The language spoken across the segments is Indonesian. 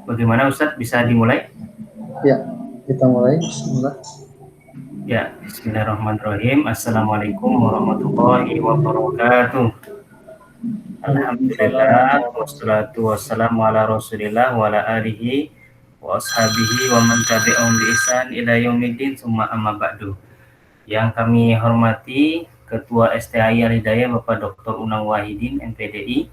Bagaimana Ustadz, bisa dimulai? Ya, kita mulai. Bismillah. Ya, bismillahirrahmanirrahim. Assalamualaikum warahmatullahi wabarakatuh. Alhamdulillah, wassalatu wassalamu ala rasulillah wa ala alihi wa ashabihi wa man tabi'ahum bi ihsan ila yaumiddin, summa amma ba'du. Yang kami hormati Ketua STAI Al-Hidayah Bapak Dr. Unang Wahidin, MPDI.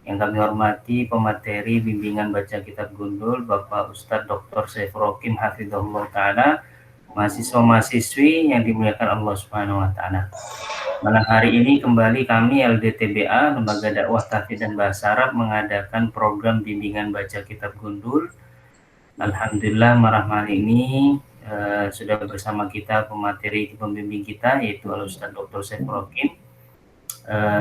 Yang kami hormati pemateri bimbingan baca kitab gundul Bapak Ustadz Dr. Saiful Rokim Hafizahullah Ta'ala, mahasiswa-mahasiswi yang dimuliakan Allah Subhanahu wa Ta'ala. Malam hari ini kembali kami LDTBA, Lembaga Dakwah Tahfidz dan Bahasa Arab, mengadakan program bimbingan baca kitab gundul. Alhamdulillah malam hari ini sudah bersama kita pemateri pembimbing kita, yaitu Al-Ustadz Dr. Saiful Rokim.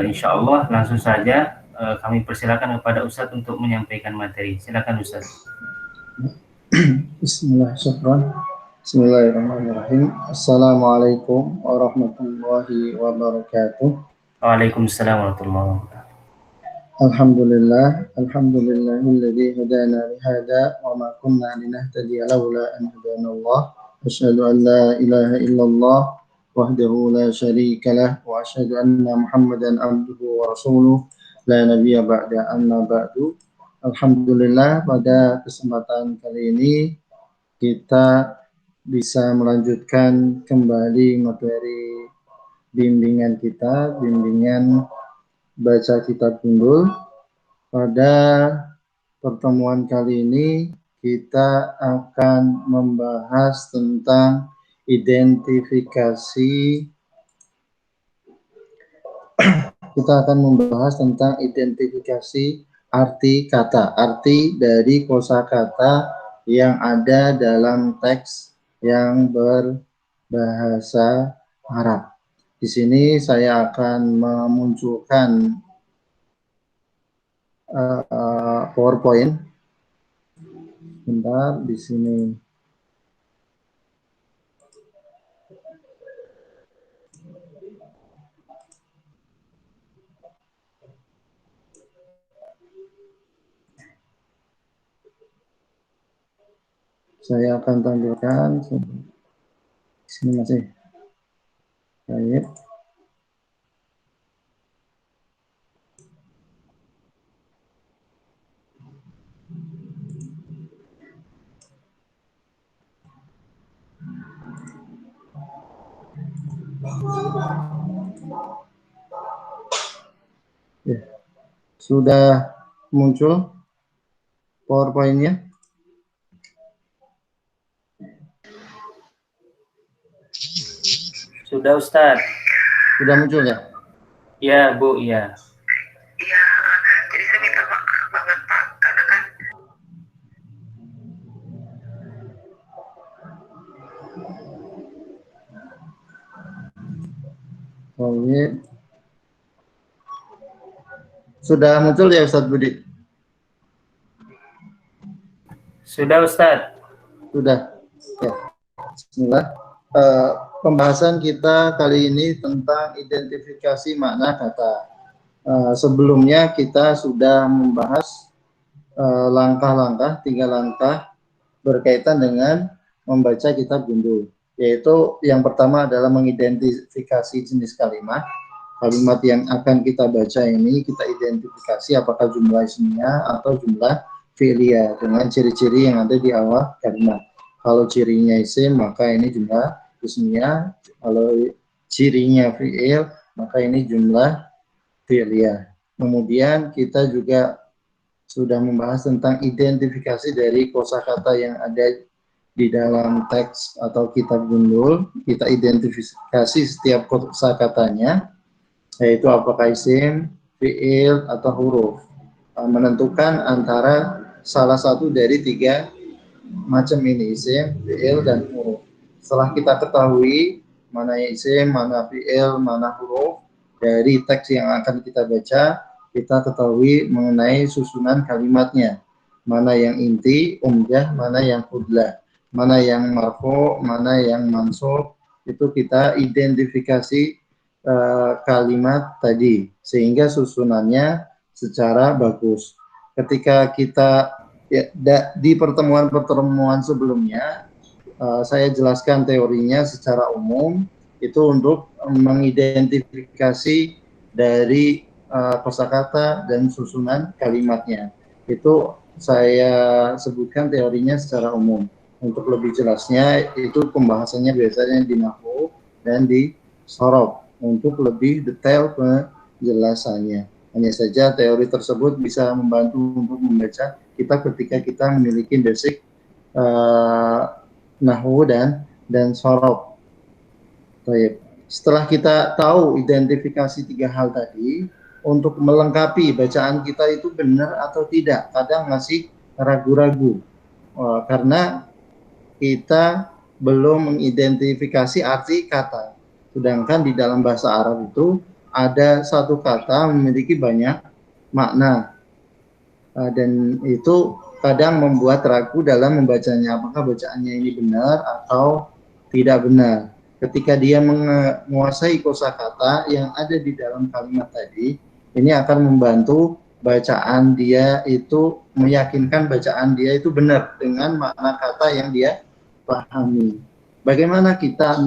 Insya Allah langsung saja kami persilakan kepada Ustadz untuk menyampaikan materi. Silakan Ustadz. Bismillahirrahmanirrahim. Assalamualaikum warahmatullahi wabarakatuh. Waalaikumsalam warahmatullahi wabarakatuh. Alhamdulillahilladzi hadana lihada wa ma kunna linahtadiya laula an hadanallah. Asyhadu an la ilaha illallah wahdahu la syarika lah wa asyhadu anna Muhammadan abduhu wa rasuluh la nabiyya ba'da, amma ba'du. Alhamdulillah, pada kesempatan kali ini kita bisa melanjutkan kembali materi bimbingan kita, bimbingan baca kitab gundul. Pada pertemuan kali ini kita akan membahas tentang identifikasi arti kata, arti dari kosakata yang ada dalam teks yang berbahasa Arab. Di sini saya akan memunculkan PowerPoint. Bentar, di sini. Saya akan tampilkan. Di sini masih. Baik. Ya. Sudah muncul PowerPoint-nya? Sudah Ustadz. Sudah muncul ya? Iya Bu, iya. Iya, jadi saya minta maaf banget Pak, karena kan Sudah muncul ya Ustadz Budi? Sudah Ustadz. Sudah. Ya. Bismillah. Pembahasan kita kali ini tentang identifikasi makna kata. Sebelumnya kita sudah membahas langkah-langkah, 3 langkah berkaitan dengan membaca kitab gundul. Yaitu yang pertama adalah mengidentifikasi jenis kalimat. Kalimat yang akan kita baca ini kita identifikasi apakah jumlah ismiyah atau jumlah fi'liyah dengan ciri-ciri yang ada di awal kalimat. Kalau cirinya isim maka ini jumlah ismiyah, kalau cirinya fi'il maka ini jumlah fi'liyah. Kemudian kita juga sudah membahas tentang identifikasi dari kosakata yang ada di dalam teks atau kitab gundul. Kita identifikasi setiap kosakatanya, yaitu apakah isim, fi'il, atau huruf. Menentukan antara salah satu dari 3 macam ini, isim, fi'il, dan huruf. Setelah kita ketahui mana isim, mana fi'il, mana huruf dari teks yang akan kita baca, kita ketahui mengenai susunan kalimatnya. Mana yang inti, umdah, mana yang hudlah, mana yang marfu, mana yang mansub, itu kita identifikasi kalimat tadi sehingga susunannya secara bagus. Ketika kita di pertemuan-pertemuan sebelumnya saya jelaskan teorinya secara umum itu untuk mengidentifikasi dari kosakata dan susunan kalimatnya. Itu saya sebutkan teorinya secara umum. Untuk lebih jelasnya itu pembahasannya biasanya di nahwu dan di shorof untuk lebih detail penjelasannya. Hanya saja teori tersebut bisa membantu untuk membaca kita ketika kita memiliki basic nahwu dan shorof. Baik. Setelah kita tahu identifikasi 3 hal tadi, untuk melengkapi bacaan kita itu benar atau tidak, kadang masih ragu-ragu karena kita belum mengidentifikasi arti kata. Sedangkan di dalam bahasa Arab itu ada satu kata memiliki banyak makna dan itu kadang membuat ragu dalam membacanya, apakah bacaannya ini benar atau tidak benar. Ketika dia menguasai kosakata yang ada di dalam kalimat tadi, ini akan membantu bacaan dia itu, meyakinkan bacaan dia itu benar dengan makna kata yang dia pahami. Bagaimana kita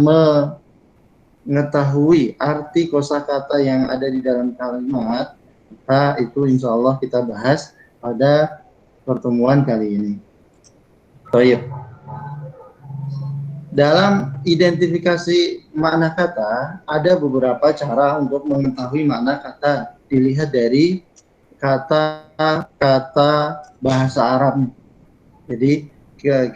mengetahui arti kosakata yang ada di dalam kalimat? Itu insya Allah kita bahas pada pertemuan kali ini. Baik. Dalam identifikasi makna kata, ada beberapa cara untuk mengetahui makna kata. Dilihat dari kata-kata bahasa Arab. Jadi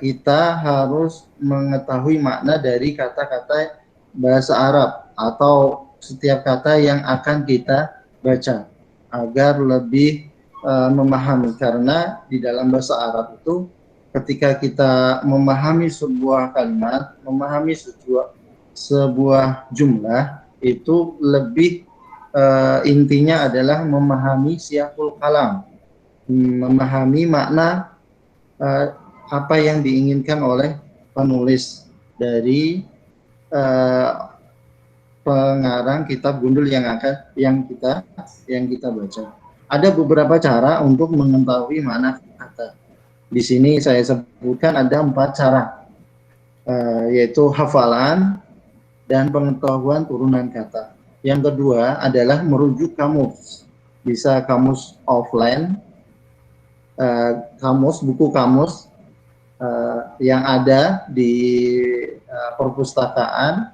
kita harus mengetahui makna dari kata-kata bahasa Arab atau setiap kata yang akan kita baca agar lebih memahami, karena di dalam bahasa Arab itu ketika kita memahami sebuah kalimat, memahami sebuah jumlah, itu lebih intinya adalah memahami siyaqul kalam, memahami makna apa yang diinginkan oleh penulis dari pengarang kitab gundul yang kita baca. Ada beberapa cara untuk mengetahui makna kata. Di sini saya sebutkan ada 4 cara, yaitu hafalan dan pengetahuan turunan kata. Yang kedua adalah merujuk kamus, bisa kamus offline, buku kamus yang ada di perpustakaan,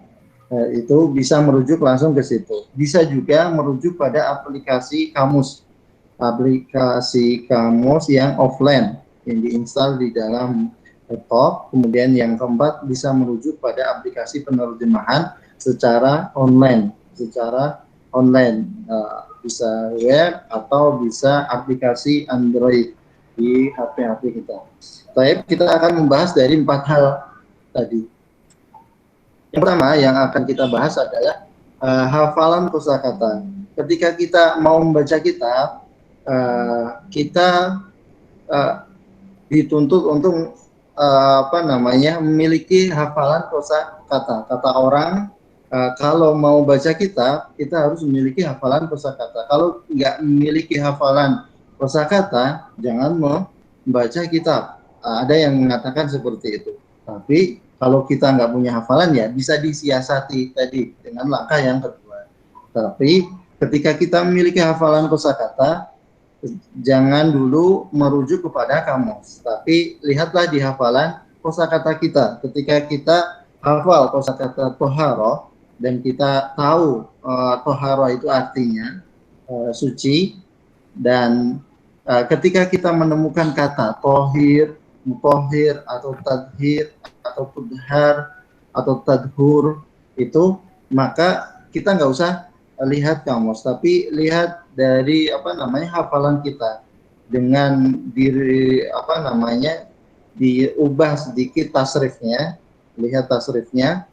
itu bisa merujuk langsung ke situ. Bisa juga merujuk pada aplikasi kamus yang offline yang diinstal di dalam laptop. Kemudian yang keempat bisa merujuk pada aplikasi penerjemahan secara online, bisa web atau bisa aplikasi Android di HP kita. Baik, kita akan membahas dari 4 hal tadi. Yang pertama yang akan kita bahas adalah hafalan kosakata. Ketika kita mau membaca kitab, kita dituntut untuk memiliki hafalan kosakata. Kata orang, kalau mau baca kitab, kita harus memiliki hafalan kosakata. Kalau nggak memiliki hafalan kosakata, jangan membaca kitab. Ada yang mengatakan seperti itu. Tapi kalau kita nggak punya hafalan, ya bisa disiasati tadi dengan langkah yang kedua. Tapi ketika kita memiliki hafalan kosakata, jangan dulu merujuk kepada kamus, tapi lihatlah di hafalan kosakata kita. Ketika kita hafal kosakata toharo dan kita tahu toharo itu artinya suci, dan ketika kita menemukan kata tohir, mutohir, atau tadhir, atau tudhar, atau tadhur, itu maka kita nggak usah lihat kamus, tapi lihat dari hafalan kita dengan diubah sedikit tasrifnya, lihat tasrifnya,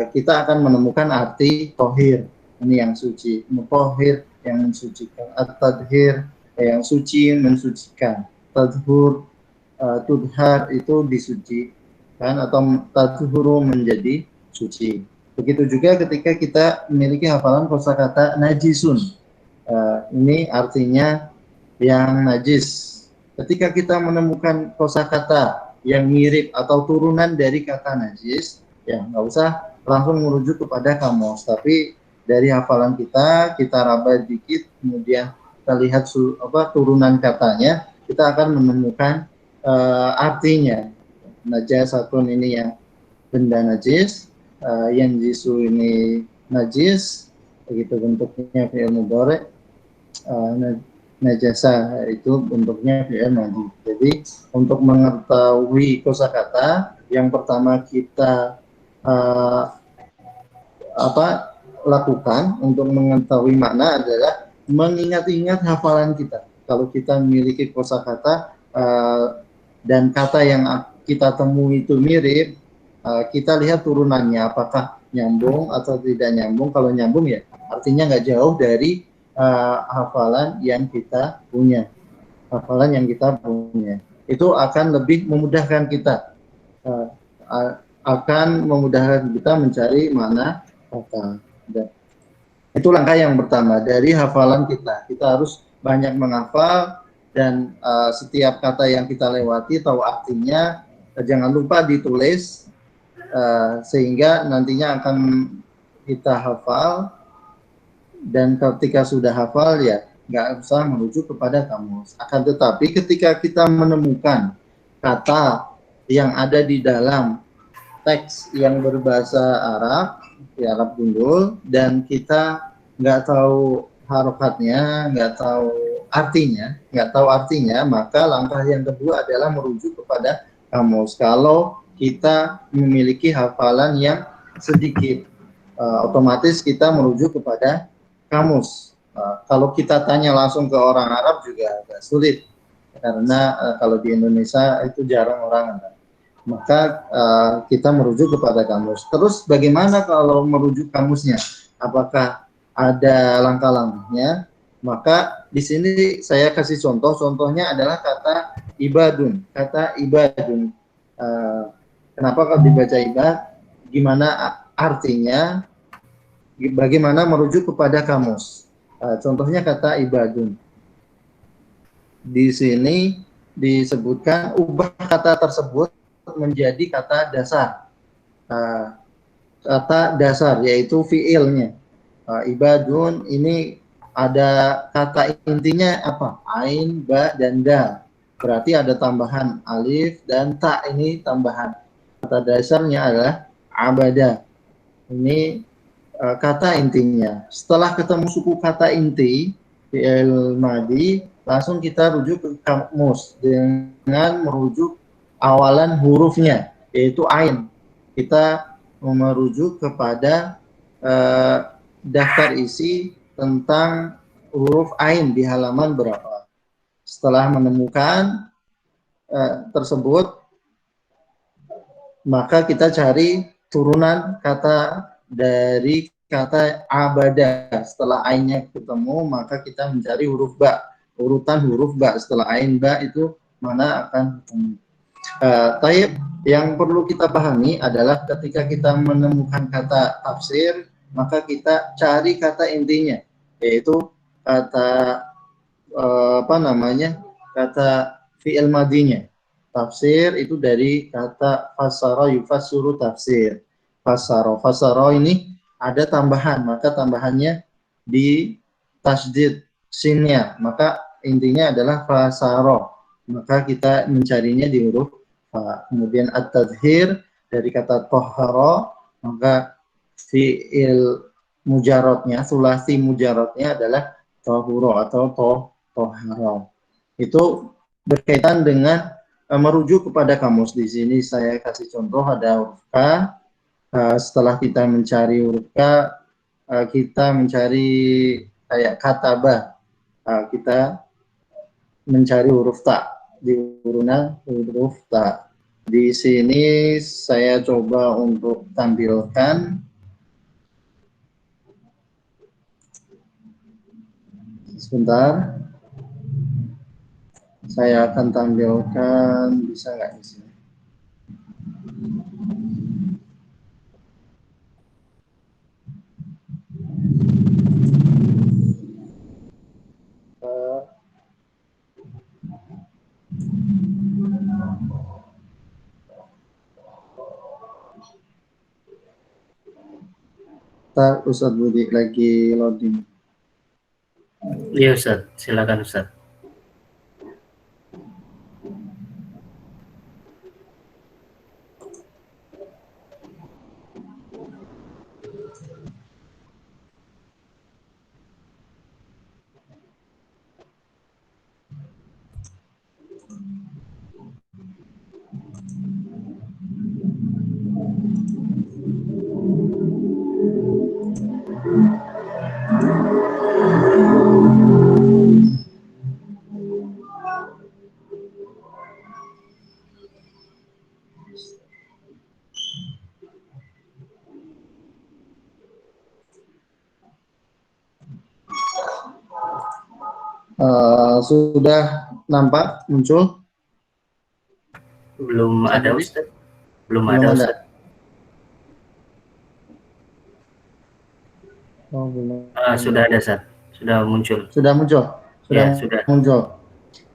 kita akan menemukan arti tohir, ini yang suci, mutohir yang mensucikan, at-tadhir yang suci mensucikan, tadhur, tudhar itu disucikan atau tadhuru menjadi suci. Begitu juga ketika kita memiliki hafalan kosakata najisun. Ini artinya yang najis. Ketika kita menemukan kosakata yang mirip atau turunan dari kata najis, ya nggak usah langsung merujuk kepada kamus, tapi dari hafalan kita raba dikit, kemudian kita lihat turunan katanya, kita akan menemukan artinya. Najasatun ini yang benda najis, yang jisu ini najis, begitu bentuknya fi'il mudhari, najasa itu bentuknya fi'il madhi. Jadi untuk mengetahui kosakata, yang pertama kita lakukan untuk mengetahui makna adalah mengingat-ingat hafalan kita. Kalau kita memiliki kosakata dan kata yang kita temui itu mirip, kita lihat turunannya apakah nyambung atau tidak nyambung. Kalau nyambung ya artinya nggak jauh dari hafalan yang kita punya. Itu akan lebih memudahkan kita, mencari mana kata. Itu langkah yang pertama dari hafalan kita. Kita harus banyak menghafal dan setiap kata yang kita lewati tahu artinya. Jangan lupa ditulis sehingga nantinya akan kita hafal, dan ketika sudah hafal ya nggak usah merujuk kepada kamus. Akan tetapi ketika kita menemukan kata yang ada di dalam teks yang berbahasa Arab, di Arab Gundul, dan kita nggak tahu harokatnya, nggak tahu artinya, maka langkah yang kedua adalah merujuk kepada kamus. Kalau kita memiliki hafalan yang sedikit, otomatis kita merujuk kepada kamus. Kalau kita tanya langsung ke orang Arab juga agak sulit, karena kalau di Indonesia itu jarang orang Arab. Maka kita merujuk kepada kamus. Terus bagaimana kalau merujuk kamusnya? Apakah ada langkah-langkahnya? Maka di sini saya kasih contoh. Contohnya adalah kata ibadun. Kata ibadun. Kenapa kalau dibaca ibad? Gimana artinya? Bagaimana merujuk kepada kamus? Contohnya kata ibadun. Di sini disebutkan ubah kata tersebut menjadi kata dasar. Kata dasar yaitu fiilnya. Ibadun ini ada kata intinya apa? Ain, ba, dan dal. Berarti ada tambahan alif dan ta, ini tambahan. Kata dasarnya adalah abada. Ini kata intinya. Setelah ketemu suku kata inti fi'il madhi, langsung kita rujuk ke kamus dengan merujuk awalan hurufnya, yaitu ain. Kita merujuk kepada daftar isi tentang huruf ain di halaman berapa. Setelah menemukan tersebut, maka kita cari turunan kata dari kata abada. Setelah ainnya ketemu, maka kita mencari huruf ba. Urutan huruf ba setelah ain ba itu mana akan ketemu. Taib yang perlu kita pahami adalah ketika kita menemukan kata tafsir, maka kita cari kata intinya, yaitu kata kata fi'il madinya. Tafsir itu dari kata fasara yufassiru tafsir. Fasara ini ada tambahan, maka tambahannya di tasdid sinnya, maka intinya adalah fasara. Maka kita mencarinya di huruf fa. Kemudian at-tadhhir dari kata tohara, maka fi'il mujarotnya, sulasi mujarotnya adalah tohuro atau tohara. Itu berkaitan dengan merujuk kepada kamus. Di sini saya kasih contoh, ada huruf K. Setelah kita mencari huruf K, kita mencari kayak kata ba. Kita mencari huruf ta di urunan huruf ta. Di sini saya coba untuk tampilkan. Sebentar. Saya akan tampilkan, bisa nggak di sini? Ntar Ustadz Budi lagi loading. Iya Ustaz, silakan Ustaz. Sudah nampak muncul? Belum Ustadz ada Budi? Ustaz. Belum Belum ada ada. Ustaz. Oh, belum. Sudah ada Ustaz. Sudah muncul. Sudah muncul. Sudah Ya, sudah. muncul.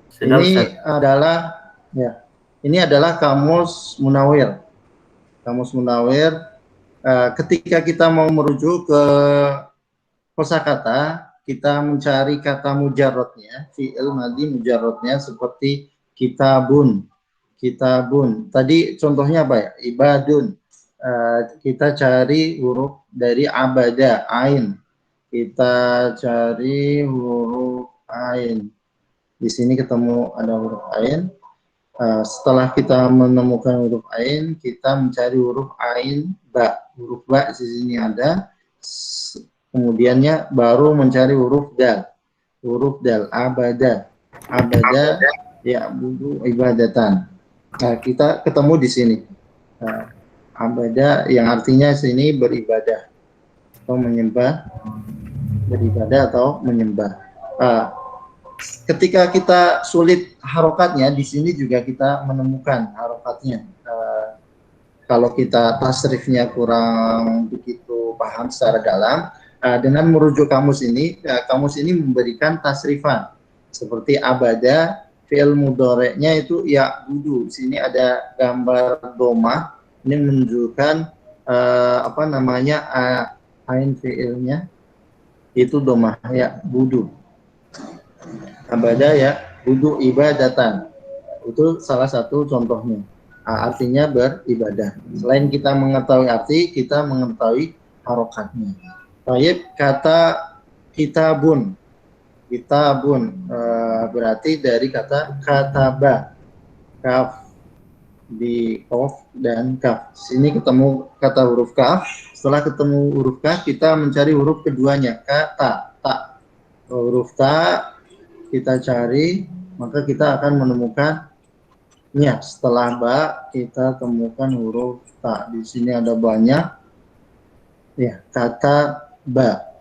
Sudah Ustaz. Ini adalah ini adalah kamus Munawir. Kamus Munawir. Ketika kita mau merujuk ke kosakata, kita mencari kata mujarrodnya, fi'il madhi mujarrodnya seperti kitabun. Kitabun. Tadi contohnya apa ya? Ibadun. Kita cari huruf dari abada, ain. Kita cari huruf ain. Di sini ketemu ada huruf ain. Setelah kita menemukan huruf ain, kita mencari huruf ain ba. Huruf ba di sini ada. Kemudiannya baru mencari huruf dal. Huruf dal, abada. Abada ya budu ibadatan. Nah, kita ketemu di sini. Abada yang artinya sini beribadah atau menyembah, beribadah atau menyembah. Ketika kita sulit harokatnya, di sini juga kita menemukan harokatnya. Kalau kita tasrifnya kurang begitu paham secara dalam, dengan merujuk kamus ini memberikan tasrifan seperti abada, fi'il mudhoreknya itu ya budu. Di sini ada gambar domah, ini menunjukkan apa namanya ain fi'ilnya itu domah ya budu. Abada ya budu ibadatan, itu salah satu contohnya. Artinya beribadah. Selain kita mengetahui arti, kita mengetahui harokatnya. Baik, kata kitabun. Kitabun berarti dari kata kataba, kaf di kof dan kaf. Sini ketemu kata huruf kaf. Setelah ketemu huruf kaf, kita mencari huruf keduanya, kata ta. Huruf ta kita cari, maka kita akan menemukannya. Setelah ba, kita temukan huruf ta. Di sini ada banyak. Ya, kata ba.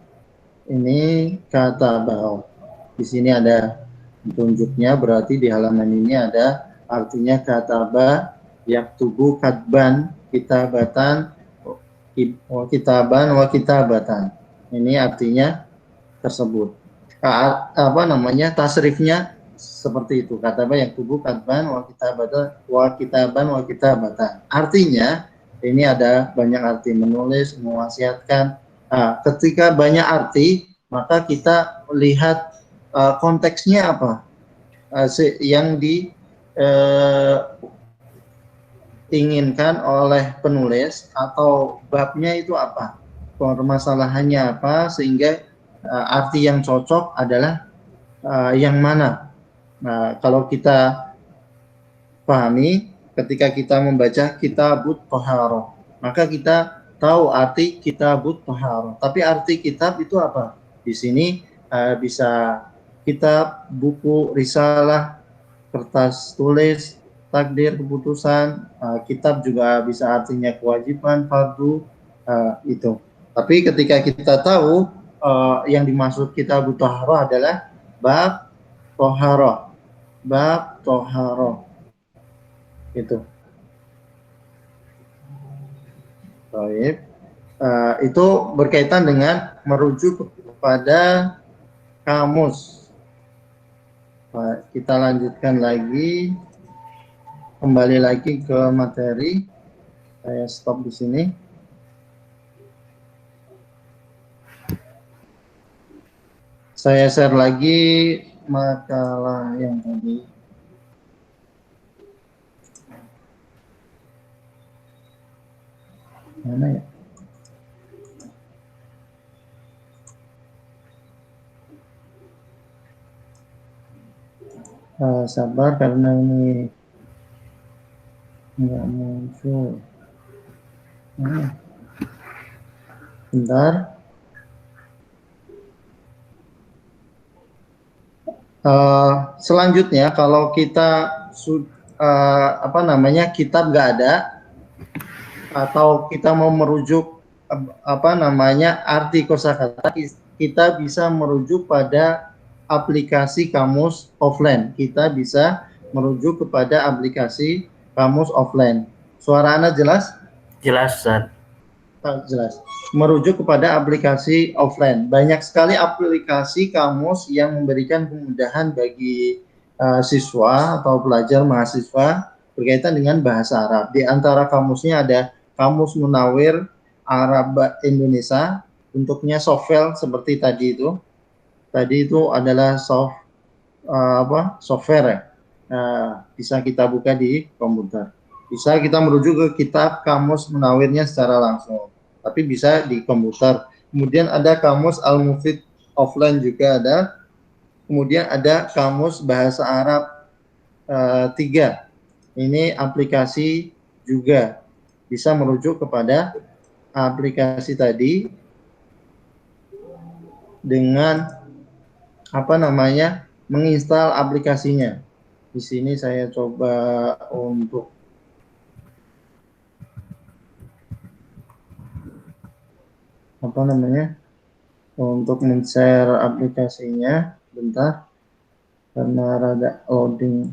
Ini kata ba. Di sini ada tunjuknya, berarti di halaman ini ada artinya kata ba, yaktubu katban, kitabatan, kitaban wa kitabatan. Ini artinya tersebut. Apa namanya tasrifnya seperti itu, kata yang tubuh katban wa kitaban wa kitabatan. Artinya ini ada banyak arti, menulis, mewasiatkan. Ketika banyak arti, maka kita lihat konteksnya apa yang diinginkan oleh penulis, atau babnya itu apa, permasalahannya apa, sehingga arti yang cocok adalah yang mana. Nah, kalau kita pahami ketika kita membaca kitabut toharoh, maka kita tahu arti kitabut toharoh. Tapi arti kitab itu apa? Di sini bisa kitab, buku, risalah, kertas tulis, takdir, keputusan. Kitab juga bisa artinya kewajiban, fardu, itu. Tapi ketika kita tahu yang dimaksud kitab toharoh adalah bab toharoh, bab toharoh itu. Baik, itu berkaitan dengan merujuk kepada kamus. Kita lanjutkan lagi, kembali lagi ke materi. Saya stop di sini. Saya share lagi makalah yang tadi. Mana ya? Sabar karena ini nggak muncul. Bentar. Selanjutnya kalau kita kitab nggak ada atau kita mau merujuk arti kosakata, kita bisa merujuk pada aplikasi kamus offline. Kita bisa merujuk kepada aplikasi kamus offline. Suara Anda jelas? Jelas, Ustaz. Jelas. Merujuk kepada aplikasi offline. Banyak sekali aplikasi kamus yang memberikan kemudahan bagi siswa atau pelajar mahasiswa berkaitan dengan bahasa Arab. Di antara kamusnya ada Kamus Munawir Arab Indonesia, bentuknya softfile seperti tadi itu. Tadi itu adalah software ya. Bisa kita buka di komputer. Bisa kita merujuk ke kitab Kamus Munawirnya secara langsung, tapi bisa di komputer. Kemudian ada Kamus Al-Mufid offline juga ada. Kemudian ada Kamus Bahasa Arab 3. Ini aplikasi juga bisa merujuk kepada aplikasi tadi dengan menginstal aplikasinya. Di sini saya coba untuk untuk men-share aplikasinya. Bentar, karena rada loading.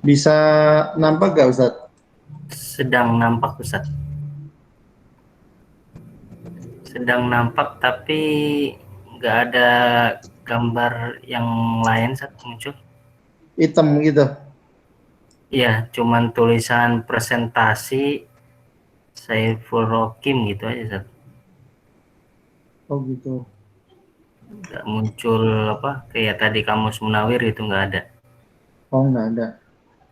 Bisa nampak gak, Ustaz? Sedang nampak, Ustaz. Sedang nampak, tapi nggak ada gambar yang lain saat muncul. Hitam gitu? Iya, cuman tulisan presentasi Saiful Rokim gitu aja, Ustaz. Oh gitu. Nggak muncul kayak tadi Kamus Munawir itu, nggak ada. Oh, nggak ada.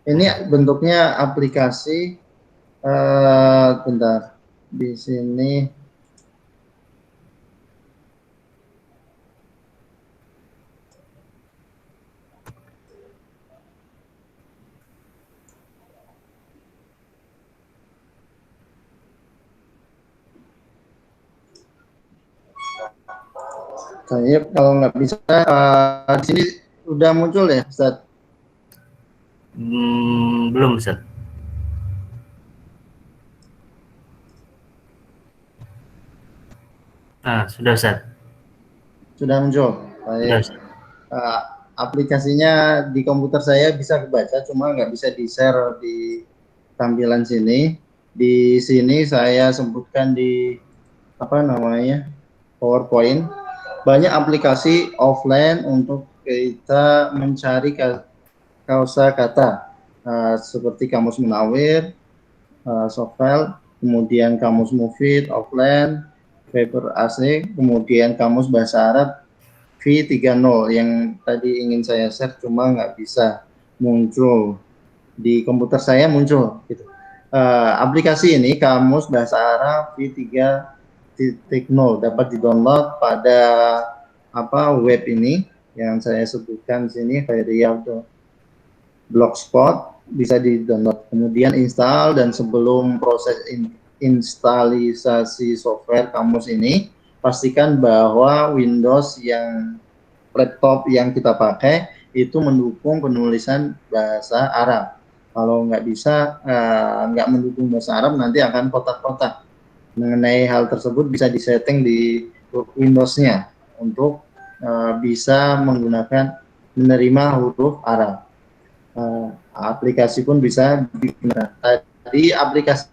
Ini bentuknya aplikasi. Bentar, di sini saya kalau nggak bisa di sini udah muncul ya, Ustaz? Belum, Ustaz. Sudah, Ustaz. Sudah muncul. Sudah, Ustaz. Aplikasinya di komputer saya bisa kebaca, cuma nggak bisa di-share di tampilan sini. Di sini saya sebutkan di PowerPoint. Banyak aplikasi offline untuk kita mencari kosakata seperti Kamus Munawir, softfile, kemudian Kamus Mufid offline, paper AC, kemudian Kamus Bahasa Arab V30 yang tadi ingin saya share cuma nggak bisa muncul di komputer saya muncul gitu. Aplikasi ini Kamus Bahasa Arab V3.0 dapat di-download pada web ini yang saya sebutkan di sini, Blogspot, bisa di-download. Kemudian install, dan sebelum proses instalisasi software Kamus ini, pastikan bahwa Windows yang laptop yang kita pakai itu mendukung penulisan bahasa Arab. Kalau nggak bisa, nggak mendukung bahasa Arab, nanti akan kotak-kotak. Mengenai hal tersebut bisa disetting di Windows-nya untuk bisa menerima huruf Arab. Aplikasi pun bisa digunakan. Tadi aplikasinya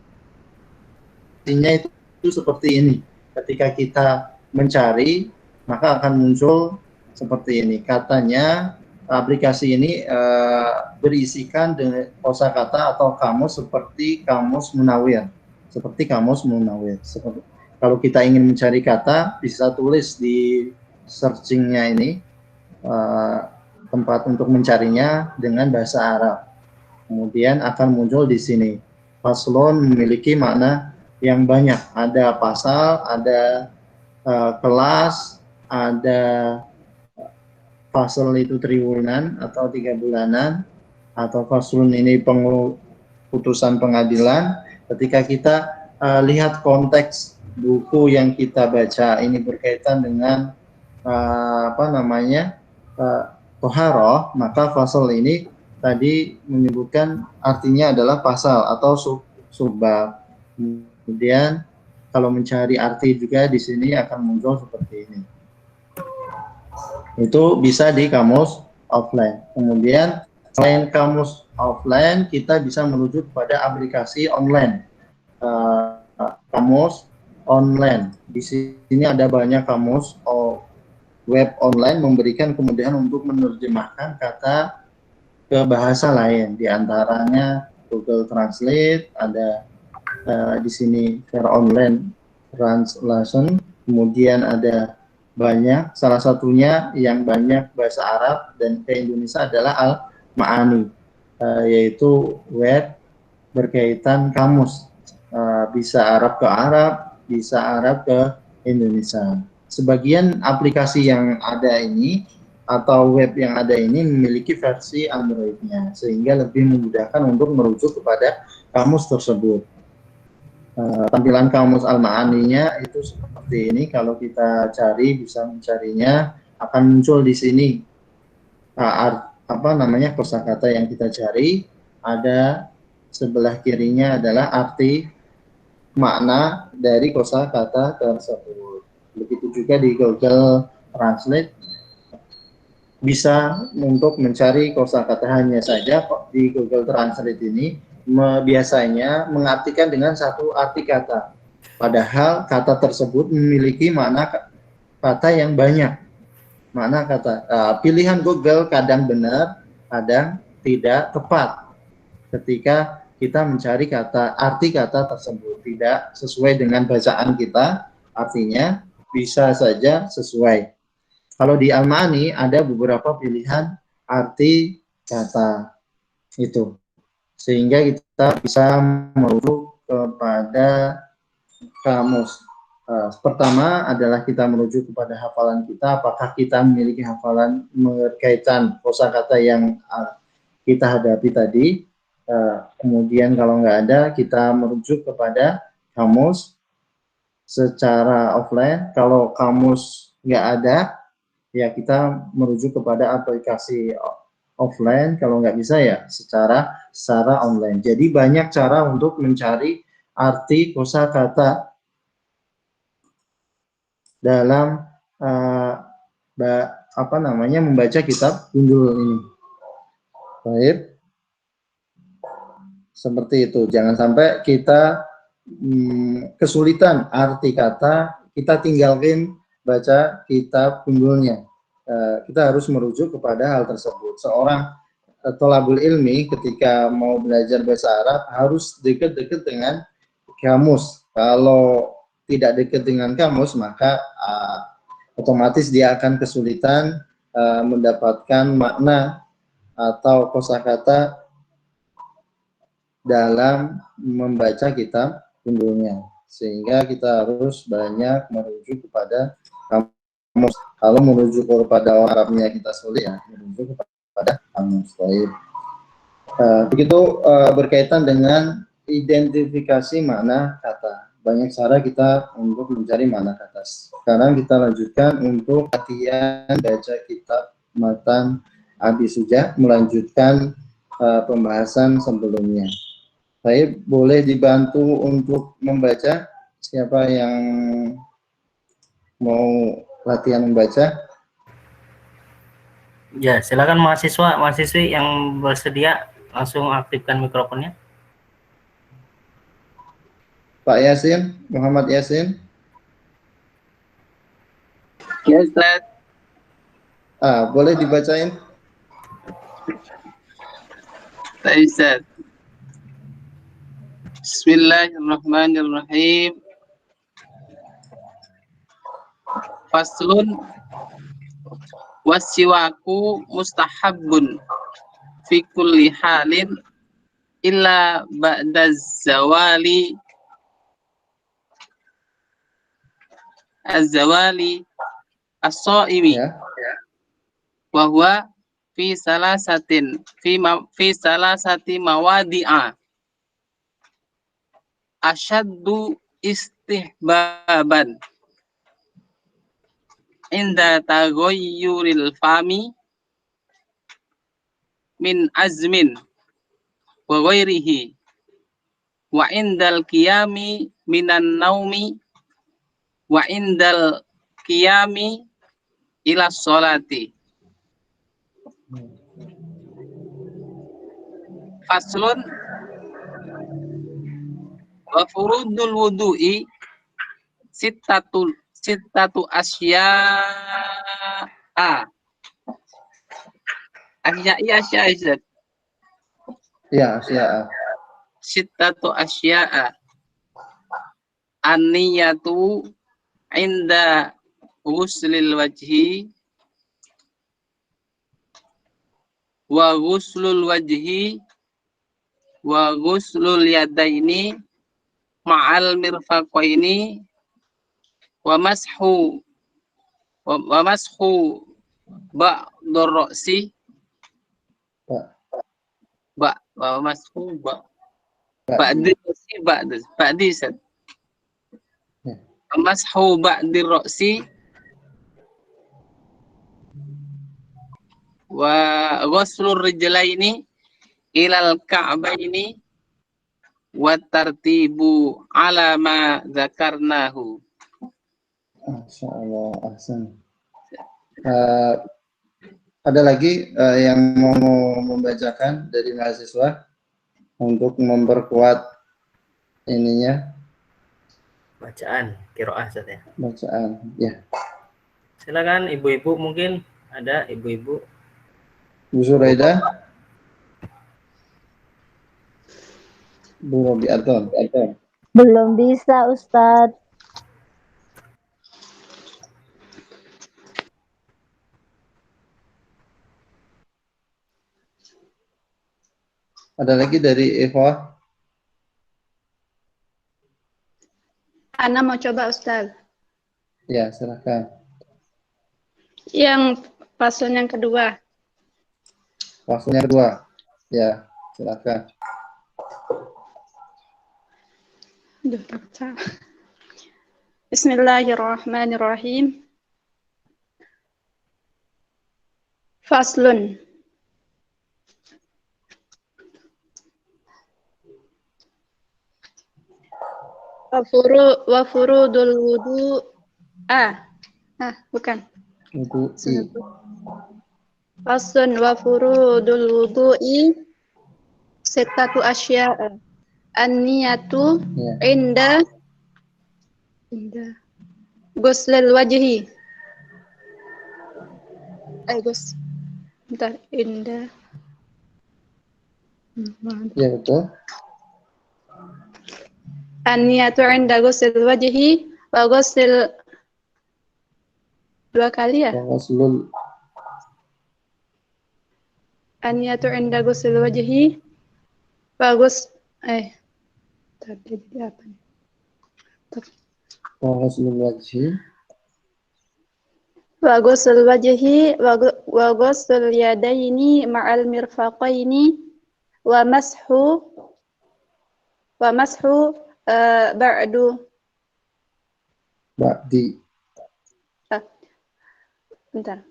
itu seperti ini. Ketika kita mencari, maka akan muncul seperti ini. Katanya aplikasi ini berisikan dengan kosakata atau kamus seperti kamus Munawir. Seperti kamus Munawir. Kalau kita ingin mencari kata, bisa tulis di searchingnya ini, tempat untuk mencarinya dengan bahasa Arab. Kemudian akan muncul di sini. Faslon memiliki makna yang banyak. Ada pasal, ada kelas, ada fasal itu triwulan atau 3 bulanan, atau faslun ini putusan pengadilan. Ketika kita lihat konteks buku yang kita baca ini berkaitan dengan toharoh, maka fasal ini tadi menyebutkan artinya adalah pasal atau subbab. Kemudian kalau mencari arti juga di sini akan muncul seperti ini. Itu bisa di kamus offline. Kemudian selain kamus offline, kita bisa merujuk pada aplikasi online. Kamus online. Di sini ada banyak kamus web online memberikan kemudahan untuk menerjemahkan kata ke bahasa lain. Di antaranya Google Translate, ada di sini Fair Online Translation, kemudian ada banyak, salah satunya yang banyak bahasa Arab dan ke Indonesia adalah Al-Ma'ani, yaitu web berkaitan kamus, bisa Arab ke Arab, bisa Arab ke Indonesia. Sebagian aplikasi yang ada ini atau web yang ada ini memiliki versi Android-nya, sehingga lebih memudahkan untuk merujuk kepada kamus tersebut. Tampilan kamus Al-Ma'aninya itu seperti ini. Kalau kita cari, bisa mencarinya, akan muncul di sini kosakata yang kita cari. Ada sebelah kirinya adalah arti makna dari kosakata tersebut. Begitu juga di Google Translate, bisa untuk mencari kosakata. Hanya saja di Google Translate ini biasanya mengartikan dengan satu arti kata, padahal kata tersebut memiliki makna kata yang banyak. Makna kata, pilihan Google kadang benar, kadang tidak tepat ketika kita mencari kata, arti kata tersebut tidak sesuai dengan bacaan kita, artinya bisa saja sesuai. Kalau di Al-Ma'ani ada beberapa pilihan arti kata itu, sehingga kita bisa merujuk kepada kamus. Pertama adalah kita merujuk kepada hafalan kita, apakah kita memiliki hafalan berkaitan kosakata yang kita hadapi tadi. Kemudian kalau nggak ada, kita merujuk kepada kamus secara offline. Kalau kamus nggak ada, ya kita merujuk kepada aplikasi offline. Kalau nggak bisa ya secara online. Jadi banyak cara untuk mencari arti kosakata dalam membaca kitab Gundul ini. Baik, seperti itu. Jangan sampai kita kesulitan arti kata, kita tinggalkan baca kitab Gundulnya. Kita harus merujuk kepada hal tersebut. Seorang thalabul ilmi ketika mau belajar bahasa Arab harus dekat-dekat dengan kamus. Kalau tidak dekat dengan kamus, maka otomatis dia akan kesulitan mendapatkan makna atau kosakata dalam membaca kitab Gundulnya. Sehingga kita harus banyak merujuk kepada kamus. Kalau merujuk kepada orang Arabnya kita sulit, ya merujuk kepada kamus. Begitu berkaitan dengan identifikasi makna kata. Banyak cara kita untuk mencari makna kata. Sekarang kita lanjutkan untuk latihan baca kitab matan Abi Suja, melanjutkan pembahasan sebelumnya. Saya boleh dibantu untuk membaca? Siapa yang mau latihan membaca? Ya, silakan mahasiswi yang bersedia langsung aktifkan mikrofonnya. Pak Yasin, Muhammad Yasin. Ya Ustaz. Boleh dibacain? Baik Ustaz. Bismillahirrahmanirrahim. Faslun wasiwaku mustahabun fi kulli halin illa ba'da zawali az-zawali as-shaimi Ya. wa huwa fi salasati mawadi'a asyaddu istihbaban inda taghayyuril fami min azmin wa ghairihi wa indal qiyami minan naumi wa indal qiyami ila sholati. Faslun wa furudul wudu'i sittatu asya'a. Asya'a. Ya, Asya'a. Sittatu asya'a. An-niyatu inda ghuslil wajhi wa ghuslul wajhi wa ghuslul yadaini ma'al mirfaqaini wa mashu ba'dur ra'si wa mashu ba'di sad mashu ba'dir ra'si wa ghuslur rijlaini ilal ka'baini wa tartibu ala ma dzakarnahu. Masyaallah, ahsan. Ada lagi yang mau membacakan dari mahasiswa untuk memperkuat ininya Bacaan qiraah Ustaz ya. bacaan. Ya. Silakan ibu-ibu, mungkin ada ibu-ibu. Bu Suraida, Bu Robiaton. Belum bisa, Ustadz. Ada lagi dari Eva. Ana mau coba, Ustaz. Ya, silakan. Yang paslon yang kedua. Waktunya kedua. Ya, silakan. Aduh, baca. Bismillahirrahmanirrahim. Faslun. Wa furudul wudu. Bukan. Wudu'i. Faslun wa furudul wudu'i sittatu asya'a. An-niyatu inda ghuslil wajhi. Inda. Ya, betul. An-niyatu inda ghuslil wajhi wa ghuslil dua kali ya? Ghuslul. An-niyatu inda ghuslil wajhi wa tadi apa nih? Ghuslul wajhi. Wa ghusl wajhi wa ghusl yadaini ma'al mirfaqaini wa mashu Ba'di. Bentar.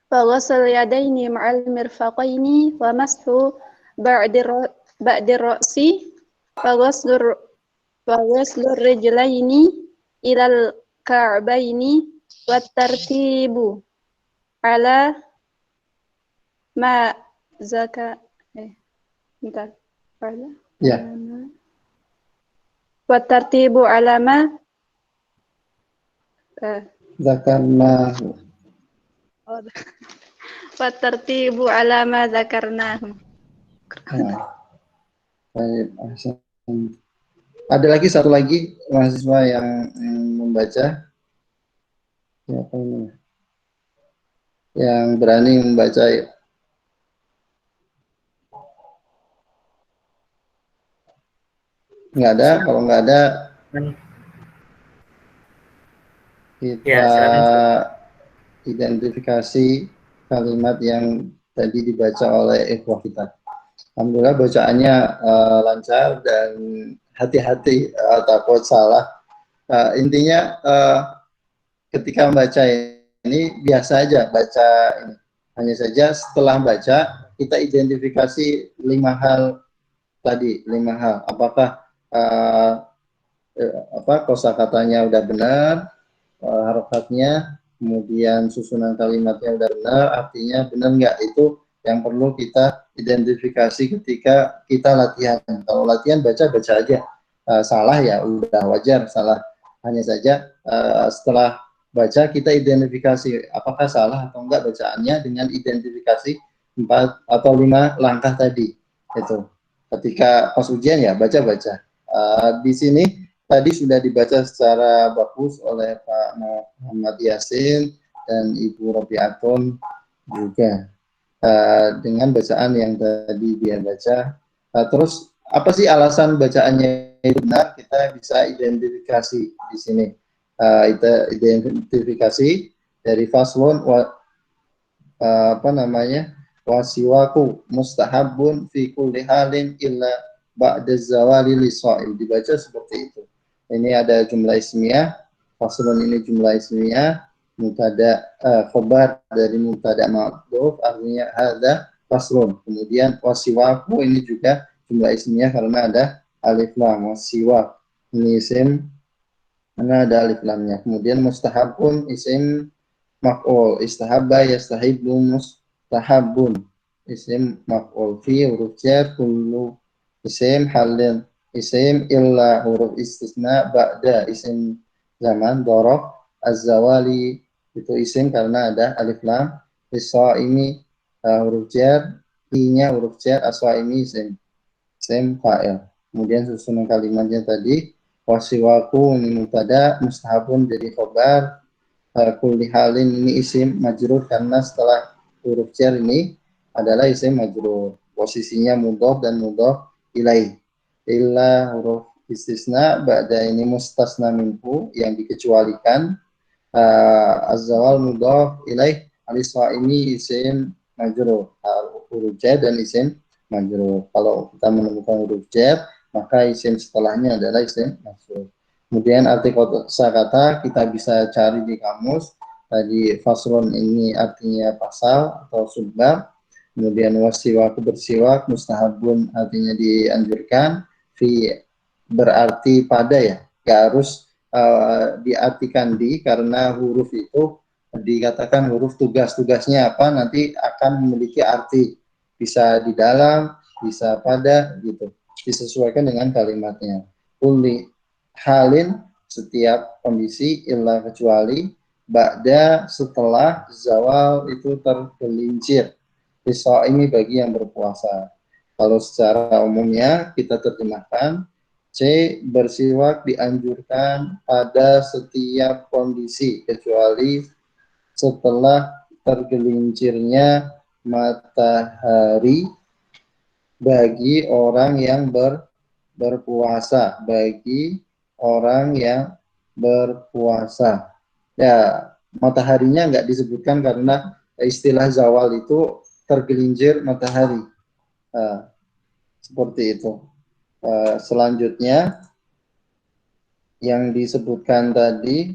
Wa ghusl yadaini ma'al mirfaqaini wa mashu ba'di ra'si wa ghuslur rijlaini ilal ka'baini wa tartibu ala ma bentar. Ya. Wa tartibu ala ma Zakarnahu. Wa tartibu ala ma dzakarnahu. Nah, baik, ahsan. Ada lagi satu lagi mahasiswa yang membaca. Siapa ini? Yang berani membaca. Nggak ada. Kalau nggak ada, kita Ya, silakan. identifikasi kalimat yang tadi dibaca oleh ikhwah kita. Alhamdulillah bacaannya lancar dan hati-hati takut salah. Intinya ketika membaca ini biasa aja baca ini. Hanya saja setelah baca kita identifikasi 5 hal tadi, 5 hal. Apakah kosakatanya udah benar, harokatnya, kemudian susunan kalimatnya udah benar, artinya benar nggak, itu yang perlu kita identifikasi ketika kita latihan. Kalau latihan baca aja, salah ya udah wajar salah. Hanya saja setelah baca kita identifikasi apakah salah atau enggak bacaannya dengan identifikasi 4 atau 5 langkah tadi. Itu ketika pas ujian ya baca. Di sini tadi sudah dibaca secara bagus oleh Pak Muhammad Yasin dan Ibu Robiatun juga dengan bacaan yang tadi dia baca. Terus apa sih alasan bacaannya benar? Kita bisa identifikasi di sini. Kita identifikasi dari faslun wasiwaku mustahabun fi kulli halin illa ba'da zawali lisa'il, dibaca seperti itu. Ini ada jumlah ismiyah, faslun ini jumlah ismiyah, mubtada khobar dari mubtada ma'ruf, artinya ada faslun. Kemudian wasiwaku ini juga jumlah ismiyah karena ada alif lam. Wasiwak ini isim karena ada alif lamnya. Kemudian mustahabun isim maf'ul, istahabba yastahibbu mustahabun isim maf'ul, fi huruf jar kullu isim halin isim illa huruf istisna ba'da isim zaman dorof az-zawali itu isim karena ada alif lam. Iswa ini huruf jar, i-nya huruf jar, aswa ini isim fa'il. Kemudian susunan kalimatnya tadi wasiwaku ini mubtada, mustahabun jadi khobar, kulli halin ini isim majrur karena setelah huruf jar ini adalah isim majrur, posisinya mudhof dan mudhof ilaih. Illa huruf istisna ba'da ini mustasna minhu yang dikecualikan, az-zawal mudhof ilaih, aliswa ini isim majrur, huruf jar dan isim majrur. Kalau kita menemukan huruf jar maka isim setelahnya adalah isim majrur. Kemudian arti kosakata kita bisa cari di kamus. Tadi faslun ini artinya pasal atau subbab. Kemudian wasiwak bersiwak, mustahabun artinya dianjurkan, fi berarti pada ya, gak harus diartikan di, karena huruf itu dikatakan huruf tugas-tugasnya apa nanti akan memiliki arti, bisa di dalam, bisa pada gitu, disesuaikan dengan kalimatnya. Kulli halin setiap kondisi, illa kecuali, ba'da setelah, zawal itu tergelincir, bisa ini bagi yang berpuasa. Kalau secara umumnya kita terjemahkan, C. Bersiwak dianjurkan pada setiap kondisi kecuali setelah tergelincirnya matahari bagi orang yang berpuasa, bagi orang yang berpuasa. Ya, mataharinya nggak disebutkan karena istilah zawal itu tergelincir matahari. Seperti itu. Selanjutnya yang disebutkan tadi,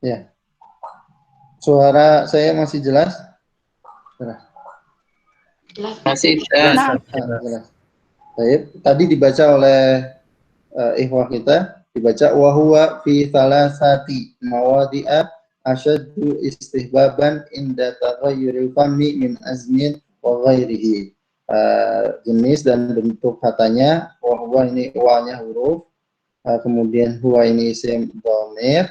ya, suara saya masih jelas? Masih Jelas. Baik, tadi dibaca oleh ikhwah kita, dibaca wahuwa fi thalathati mawadi'a asyaddu istihbaban inda taghayyuril fami min azmin wa ghairihi. Jenis dan bentuk katanya, wahuwa ini wa-nya huruf, kemudian huwa ini isim dhamir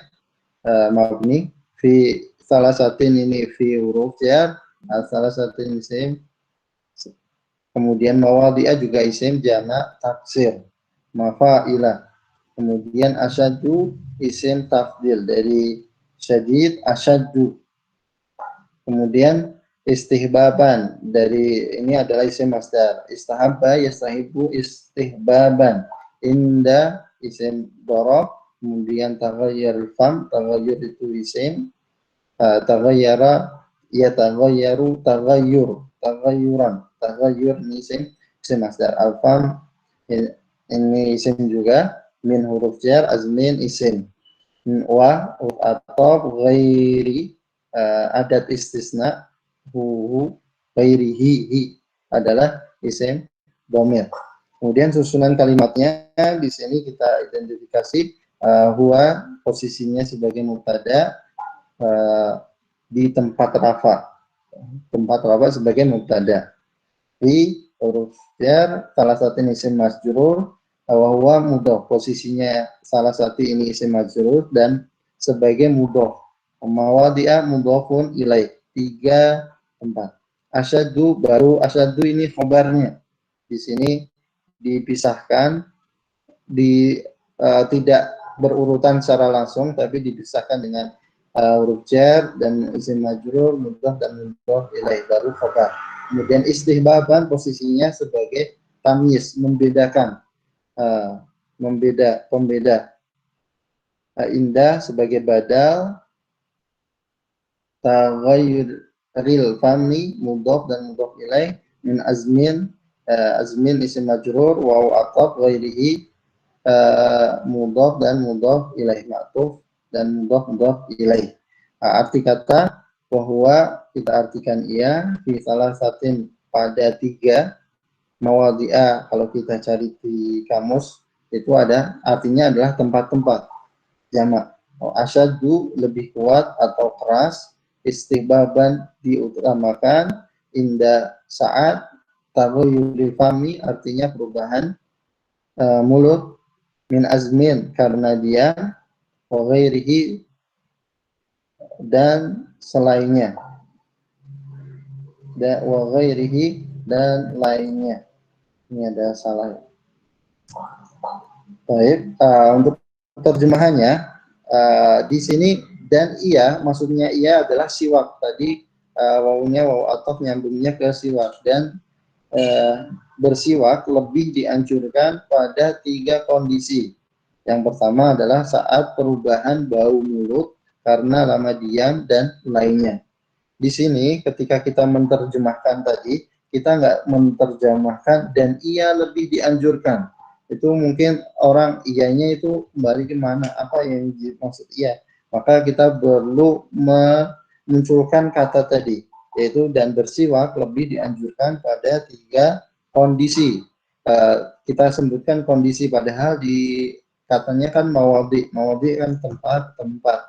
mabni, fi salah satu ini fi huruf jar, salah satu isim, kemudian mawadi'ah juga isim jamak taksir, mafailah, kemudian asyaddu isim tafdil dari syadid asyaddu, kemudian istihbaban dari ini adalah isim masdar, istahabba yastahibu istihbaban, inda isim dorob, kemudian taghayyar fam, taghayyur itu isim, taghayyara yataghayyaru taghayyur, taghayyuran, taghayyur ini isim masdar, alfam ini isim juga, min huruf jar, azmin isim, wa atau ghairi adat istisna, hu ghairihi hi adalah isim dhamir. Kemudian susunan kalimatnya di sini kita identifikasi huwa posisinya sebagai mubtada di tempat rafa sebagai mubtada, di huruf jar salah satu isim majrur, wa huwa mudhof posisinya salah satu ini isim majrur dan sebagai mudhof, mawadi'a mudhofun ilaih, 3 tempat. Asyaddu baru asyaddu ini khobarnya. Di sini dipisahkan, tidak berurutan secara langsung tapi dipisahkan dengan huruf jar dan isim majrur, mudhof dan mudhof ilaih baru khobar. Kemudian istihbaban posisinya sebagai tamyiz, membedakan, pembeda. Indah sebagai badal, taghayyuril fami mudhof dan mudhof ilaih, min azmin, azmin isim majrur, waw ataf ghairihi mudhof dan mudhof ilaih, ma'tuf dan mudhof ilaih. Arti kata bahwa kita artikan ia di salah satu pada 3 mawadi'ah, kalau kita cari di kamus itu ada artinya adalah tempat-tempat jamak. Asyaddu lebih kuat atau keras, istihbaban diutamakan, inda saat, taghayyuril fami artinya perubahan mulut, min azmin karena dia, wa ghairihi dan selainnya, wa ghairihi dan lainnya. Ini ada salah. Baik, untuk terjemahannya di sini dan ia, maksudnya ia adalah siwak tadi, wawunya waw ataf nyambungnya ke siwak, dan bersiwak lebih dianjurkan pada 3 kondisi. Yang pertama adalah saat perubahan bau mulut karena lama diam dan lainnya. Di sini ketika kita menerjemahkan tadi, kita nggak menerjemahkan dan ia lebih dianjurkan. Itu mungkin orang iyanya itu kembali ke mana, apa yang dimaksud iya. Maka kita perlu memunculkan kata tadi, yaitu dan bersiwak lebih dianjurkan pada 3 kondisi. Kita sebutkan kondisi padahal di katanya kan mawadi kan tempat-tempat.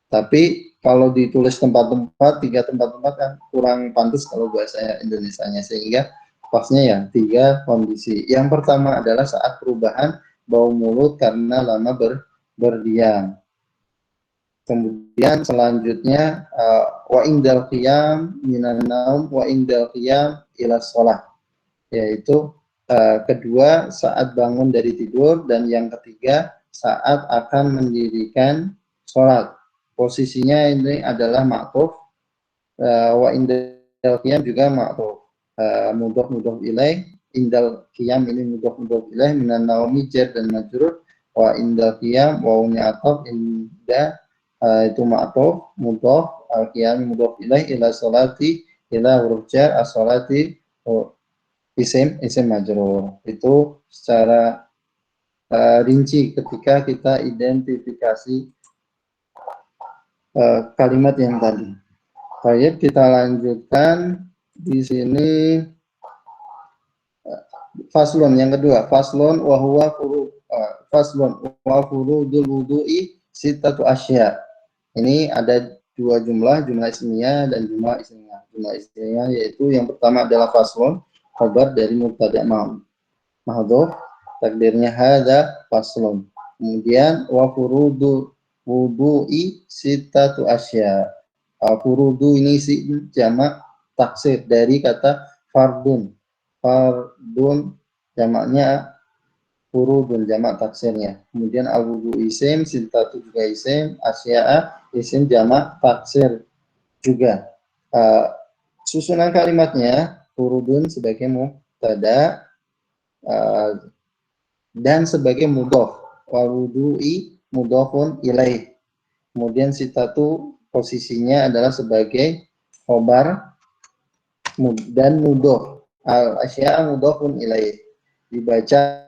Tapi kalau ditulis tempat-tempat, 3 tempat-tempat kan kurang pantas kalau bahasa Indonesianya, sehingga pasnya ya 3 kondisi. Yang pertama adalah saat perubahan bau mulut karena lama berdiam. Kemudian selanjutnya wa indal qiyam minan naum wa indal qiyam ila shalah, yaitu kedua saat bangun dari tidur, dan yang ketiga saat akan mendirikan sholat. Posisinya ini adalah ma'tuf, wa indal qiyam juga ma'tuf, mudhof ilaih, indal qiyam ini mudhof ilaih, minan naumi jar dan majrur, wa indal qiyam wawunya ataf, inda itu ma'tuf, mudhof, al qiyam mudhof ilaih, ila sholati, ila huruf jar, as-sholati isim majrur. Itu secara rinci ketika kita identifikasi kalimat yang tadi. Baik, kita lanjutkan di sini faslun yang kedua. Faslun wa huwa furudul wudu'i sittatu asya. Ini ada 2 jumlah ismiyah dan jumlah ismiyah. Jumlah ismiyah yaitu yang pertama adalah faslun, khabar dari mubtada mahdhuf, takdirnya hada faslun. Kemudian wa furudu wudu'i sittatu asya. Furudu ini jamak taksir dari kata fardun. Fardun jamaknya furudun, jamak taksirnya. Kemudian al-wudu isim, sittatu juga isim, asya'a isim jamak taksir juga. Susunan kalimatnya furudun sebagai mubtada dan sebagai mudhof, wal wudu'i mudhofun ilaih. Kemudian sitatu posisinya adalah sebagai khobar dan mudhof. Al asya'a mudhofun ilaih. Dibaca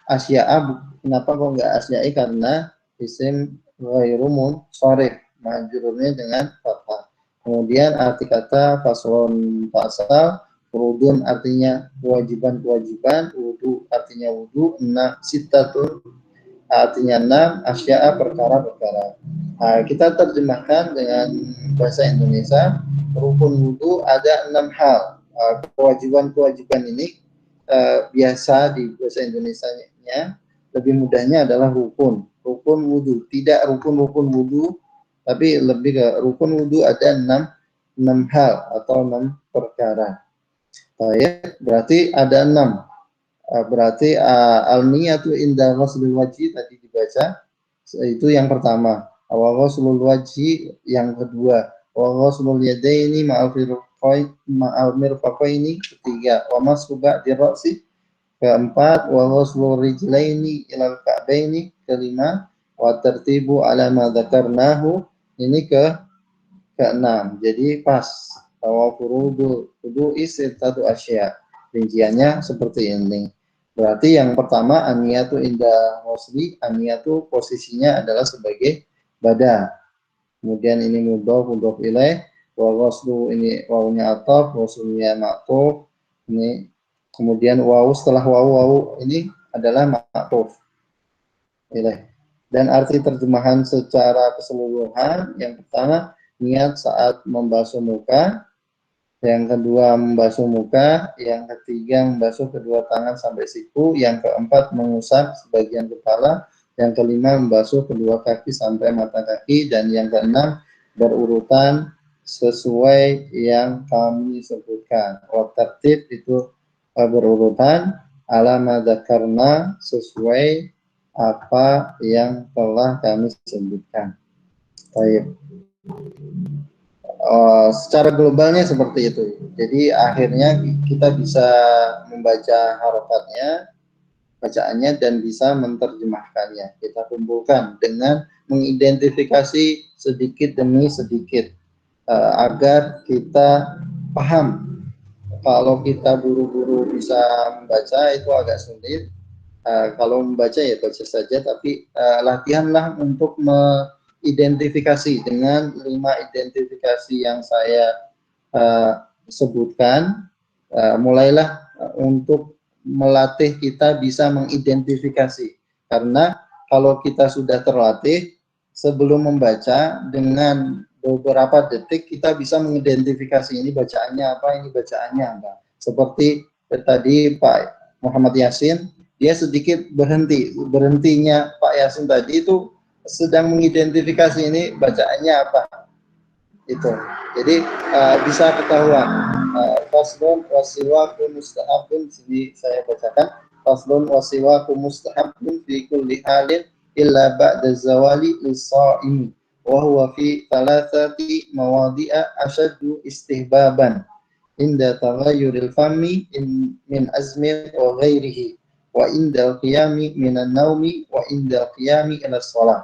asya'a, kenapa kok enggak asya'i? Karena isim ghairu munsharif, majrurnya dengan fathah. Kemudian arti kata faslon pasal, furudun artinya kewajiban-kewajiban, wudu artinya wudu, sitatun artinya 6, asya'a perkara-perkara. Nah, kita terjemahkan dengan bahasa Indonesia, rukun wudu ada 6 hal. Kewajiban-kewajiban ini biasa di bahasa Indonesianya lebih mudahnya adalah rukun wudu, tidak rukun wudu, tapi lebih ke rukun wudu ada 6 hal atau 6 perkara. Baik, berarti ada 6. Berarti al-niyatu inda ghuslil wajhi tadi dibaca, itu yang pertama. Wa ghuslul wajhi yang kedua. Wa ghuslul yadaini ma'al mirfaqaini ketiga. Wa mashu ba'di ra'si keempat. Wa ghuslul rijlaini ilal ka'baini kelima. Wa tertibu ala ma dzakarnahu ini keenam. Jadi pas. Wa furudu wudu'i sittatu asya. Rinciannya seperti ini. Berarti yang pertama aniyatu inda ghusli, aniyatu posisinya adalah sebagai bada. Kemudian ini mudhof ilaih, wa ghuslu ini wawunya ataf, ghuslunya ma'tuf. Ini kemudian wawu setelah wawu ini adalah ma'tuf ilaih. Dan arti terjemahan secara keseluruhan, yang pertama niat saat membasuh muka, yang kedua membasuh muka, yang ketiga membasuh kedua tangan sampai siku, yang keempat mengusap sebagian kepala, yang kelima membasuh kedua kaki sampai mata kaki, dan yang keenam berurutan sesuai yang kami sebutkan. Tertib itu berurutan, ala ma dzakarna sesuai apa yang telah kami sebutkan. Baik. Secara globalnya seperti itu. Jadi akhirnya kita bisa membaca harokatnya, bacaannya, dan bisa menerjemahkannya. Kita kumpulkan dengan mengidentifikasi sedikit demi sedikit agar kita paham. Kalau kita buru-buru bisa membaca itu agak sulit. Kalau membaca ya baca saja, tapi latihanlah untuk identifikasi dengan 5 identifikasi yang saya sebutkan. Mulailah untuk melatih kita bisa mengidentifikasi, karena kalau kita sudah terlatih sebelum membaca dengan beberapa detik kita bisa mengidentifikasi ini bacaannya apa, ini bacaannya apa. Seperti tadi Pak Muhammad Yasin, dia sedikit berhentinya Pak Yasin tadi itu sedang mengidentifikasi ini bacaannya apa itu. Jadi bisa ketahuan. Faslun wasiwaku mustahabun, sini saya bacakan. Faslun wasiwaku mustahabun fi kulli halin illa ba'da zawali lis-sha'imi wa huwa fi thalathati mawadi'a asyaddu istihbaban inda taghayyuril fami min azmin wa ghairihi wa inda qiyami minan naumi wa inda qiyami ila shalah.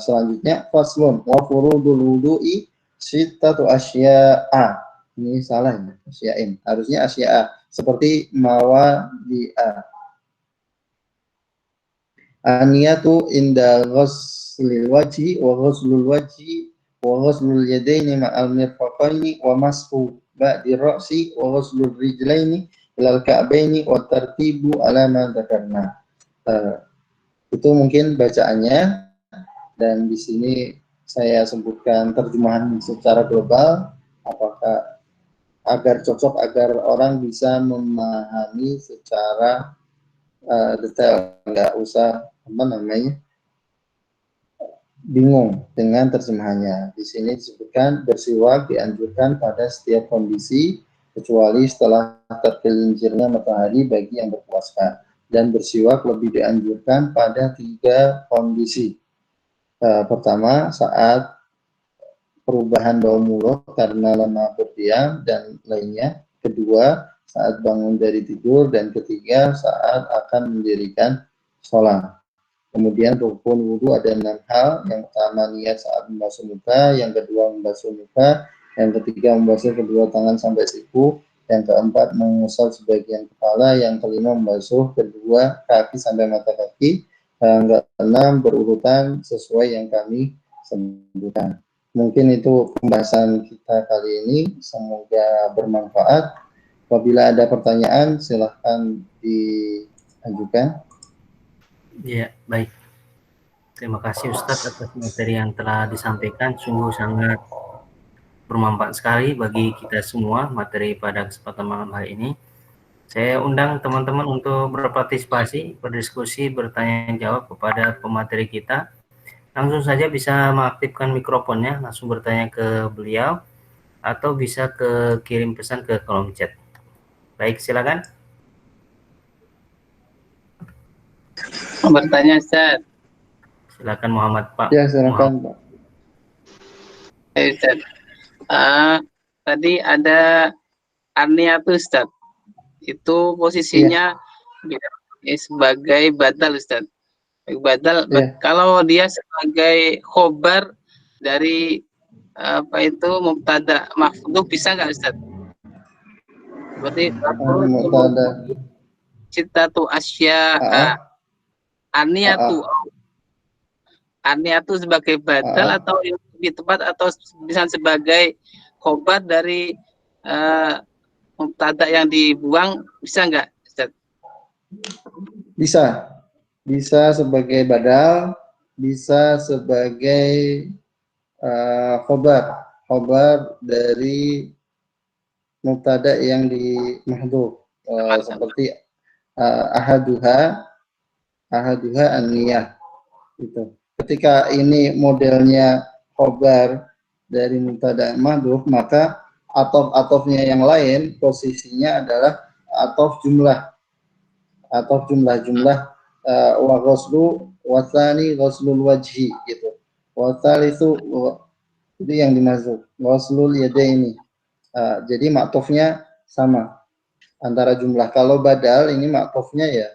Selanjutnya faslun wa furudul wudu'i sittatu asya'a. Ini salah ya, asya'in. Harusnya asya'a seperti mawadi'a. Aniyatu inda ghuslil wajhi wa ghuslul wajhi wa ghuslul yadaini ma'al mirfaqaini wa mashu ba'di ra'si wa ghuslul rijlaini ilal ka'baini wa tartibu ala ma dzakarna. Itu mungkin bacaannya. Dan di sini saya sebutkan terjemahan secara global, apakah agar cocok, agar orang bisa memahami secara detail, nggak usah bingung dengan terjemahannya. Di sini disebutkan bersiwak dianjurkan pada setiap kondisi kecuali setelah tergelincirnya matahari bagi yang berpuasa, dan bersiwak lebih dianjurkan pada 3 kondisi. Pertama, saat perubahan bau mulut karena lama berdiam dan lainnya. Kedua, saat bangun dari tidur. Dan ketiga, saat akan mendirikan sholat. Kemudian rukun wudhu ada 6 hal. Yang pertama niat saat membasuh muka, yang kedua membasuh muka, yang ketiga membasuh kedua tangan sampai siku, yang keempat mengusap sebagian kepala, yang kelima membasuh kedua kaki sampai mata kaki, yang keenam berurutan sesuai yang kami sebutkan. Mungkin itu pembahasan kita kali ini, semoga bermanfaat. Apabila ada pertanyaan silahkan diajukan. Ya, baik. Terima kasih Ustadz atas materi yang telah disampaikan, sungguh sangat bermanfaat sekali bagi kita semua materi pada kesempatan malam hari ini. Saya undang teman-teman untuk berpartisipasi, berdiskusi, bertanya jawab kepada pemateri kita. Langsung saja bisa mengaktifkan mikrofonnya, langsung bertanya ke beliau, atau bisa kirim pesan ke kolom chat. Baik, silakan. Bertanya, Ustaz. Silakan Muhammad Pak. Ya, silakan Pak. Ustaz. Tadi ada Arniatu, Ustaz. Itu posisinya sebagai badal, Ustaz. Badal, kalau dia sebagai khobar dari mubtada mafdhuf bisa nggak, Ustaz? Berarti Mubtada citatu asya Arniatu sebagai badal atau yang lebih tepat, atau bisa sebagai khobar dari mubtada yang dibuang, bisa nggak, Ustaz? Bisa sebagai badal, bisa sebagai khobar dari mubtada yang di mahdhuf, seperti ahaduha an-niyah itu. Ketika ini modelnya khobar dari mubtada mahdhuf, maka atof-atofnya yang lain posisinya adalah atof jumlah wa ghuslu wa tsani ghuslul wajhi gitu. Wa tsalitsu itu yang dimaksud ghuslul yadaini. Jadi maktufnya sama antara jumlah. Kalau badal ini maktufnya ya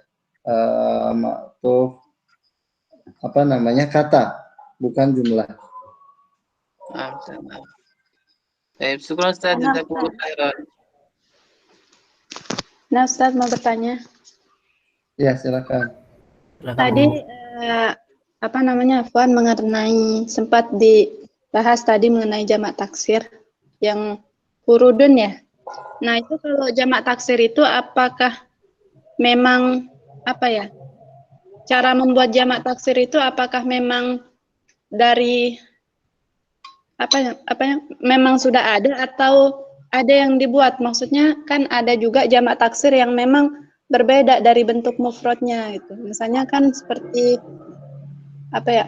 maktuf kata, bukan jumlah. Syukur Ustaz, jazakumullah khairan. Nah, Ustaz mau bertanya. Ya, silakan. Tadi Afwan mengenai sempat dibahas tadi mengenai jamak taksir yang furudun ya. Nah, itu kalau jamak taksir itu apakah memang cara membuat jamak taksir itu apakah memang dari memang sudah ada atau ada yang dibuat? Maksudnya kan ada juga jamak taksir yang memang berbeda dari bentuk mufradnya gitu. Misalnya kan seperti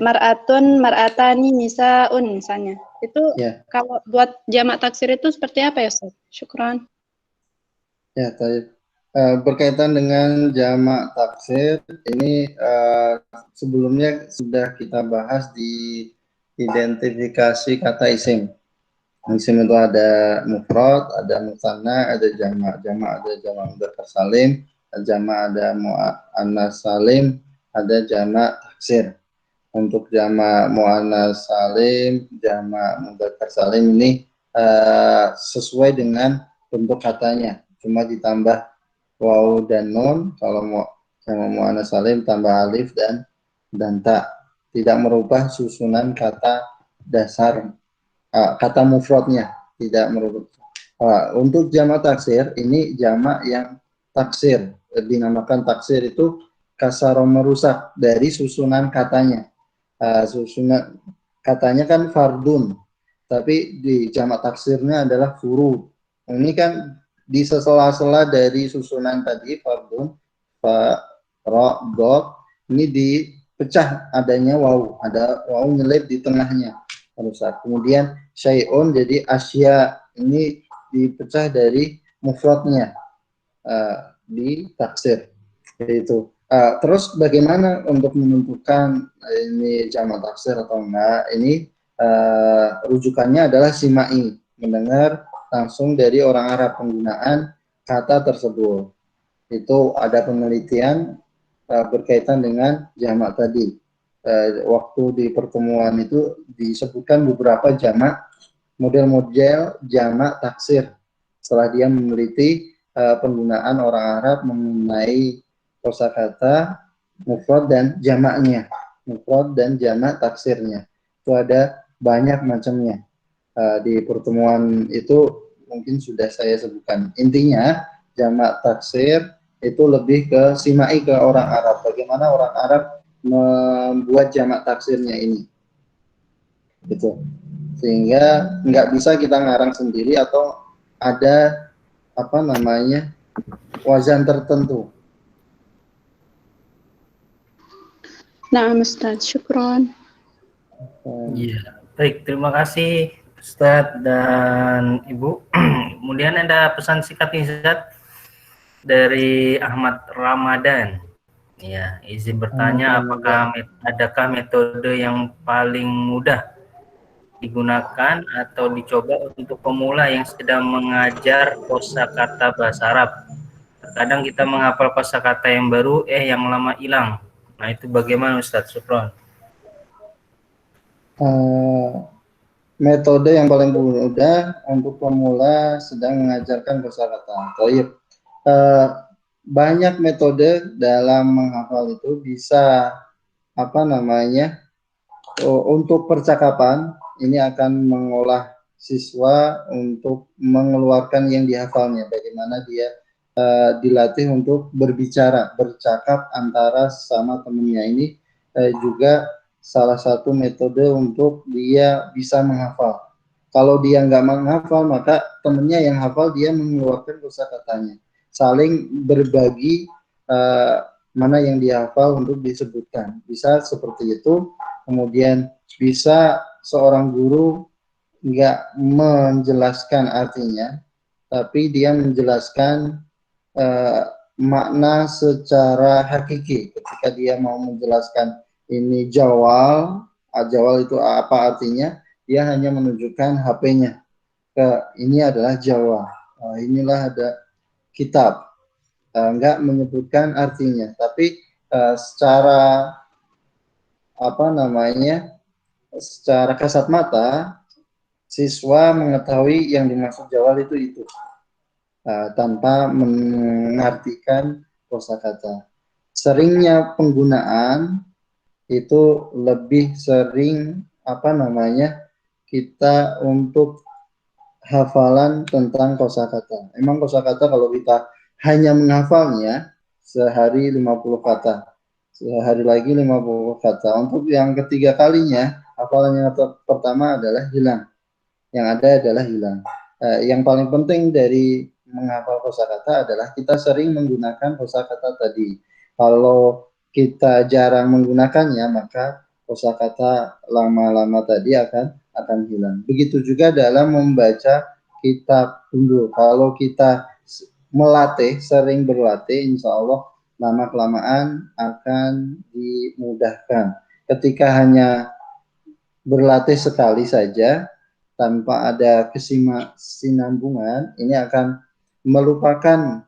mar'atun, mar'atani, nisaun misalnya. Itu kalau buat jamak taksir itu seperti apa ya, Ustaz? Syukran. Ya, tadi berkaitan dengan jamak taksir ini sebelumnya sudah kita bahas di identifikasi kata isim. Isim itu ada mufrad, ada musanna, ada jamak. Jamak ada jamak mudzakkar salim, jamak ada muannas salim, ada jamak taksir. Untuk jamak muannas salim, jamak mudzakkar salim ini sesuai dengan bentuk katanya, cuma ditambah waw dan nun. Kalau mau jamak muannas salim tambah alif dan ta, tidak merubah susunan kata dasar, kata mufradnya tidak merubah. Untuk jamak taksir ini jamak yang taksir, dinamakan taksir itu kasaro merusak dari susunan katanya. Susunan katanya kan fardun, tapi di jamak taksirnya adalah furud. Ini kan di sela-sela dari susunan tadi fardun, ro, dot, ini dipecah adanya waw, ada waw nyelip di tengahnya. Rusak. Kemudian syai'un jadi asya, ini dipecah dari mufradnya di taksir. Itu. Terus bagaimana untuk menentukan ini jamak taksir atau enggak? Ini rujukannya adalah simai, mendengar langsung dari orang Arab penggunaan kata tersebut. Itu ada penelitian berkaitan dengan jamak tadi. Waktu di pertemuan itu disebutkan beberapa jamak, model-model jamak taksir. Setelah dia meneliti penggunaan orang Arab mengenai kosakata mufrad dan jamaknya, mufrad dan jamak taksirnya. Itu ada banyak macamnya. Di pertemuan itu mungkin sudah saya sebutkan. Intinya jamak taksir itu lebih ke simai ke orang Arab. Bagaimana orang Arab membuat jamak taksirnya ini, gitu. Sehingga nggak bisa kita ngarang sendiri atau ada apa namanya wazan tertentu. Nah, Ustaz, syukron. Iya, baik. Terima kasih Ustadz dan Ibu. Kemudian ada pesan singkat nih Ustadz dari Ahmad Ramadan. Ya, izin bertanya, apakah adakah metode yang paling mudah digunakan atau dicoba untuk pemula yang sedang mengajar kosakata bahasa Arab? Kadang kita menghafal kosakata yang baru, yang lama hilang. Nah, itu bagaimana Ustadz Supron? Metode yang paling mudah untuk pemula sedang mengajarkan kosakata. Banyak metode dalam menghafal itu bisa apa namanya untuk percakapan ini akan mengolah siswa untuk mengeluarkan yang dihafalnya. Bagaimana dia dilatih untuk berbicara, bercakap antara sama temannya ini juga salah satu metode untuk dia bisa menghafal. Kalau dia nggak menghafal, maka temannya yang hafal dia mengeluarkan kosakatanya. Saling berbagi mana yang dihafal untuk disebutkan. Bisa seperti itu. Kemudian bisa seorang guru nggak menjelaskan artinya, tapi dia menjelaskan makna secara hakiki. Ketika dia mau menjelaskan ini jawal, jawal itu apa artinya, dia hanya menunjukkan HP-nya. Ini adalah Jawa. Inilah ada kitab. Enggak menyebutkan artinya, tapi secara apa namanya, secara kasat mata siswa mengetahui yang dimaksud jawal itu tanpa mengartikan kosakata. Seringnya penggunaan itu lebih sering apa namanya kita untuk hafalan tentang kosakata. Emang kosakata kalau kita hanya menghafalnya sehari 50 kata, sehari lagi 50 kata. Untuk yang ketiga kalinya, hafalan yang pertama adalah hilang. Yang ada adalah hilang. Yang paling penting dari menghafal kosakata adalah kita sering menggunakan kosakata tadi. Kalau kita jarang menggunakannya, maka kosakata lama-lama tadi akan hilang. Begitu juga dalam membaca kitab dulu. Kalau kita melatih, sering berlatih, insya Allah lama-kelamaan akan dimudahkan. Ketika hanya berlatih sekali saja, tanpa ada kesinambungan, ini akan melupakan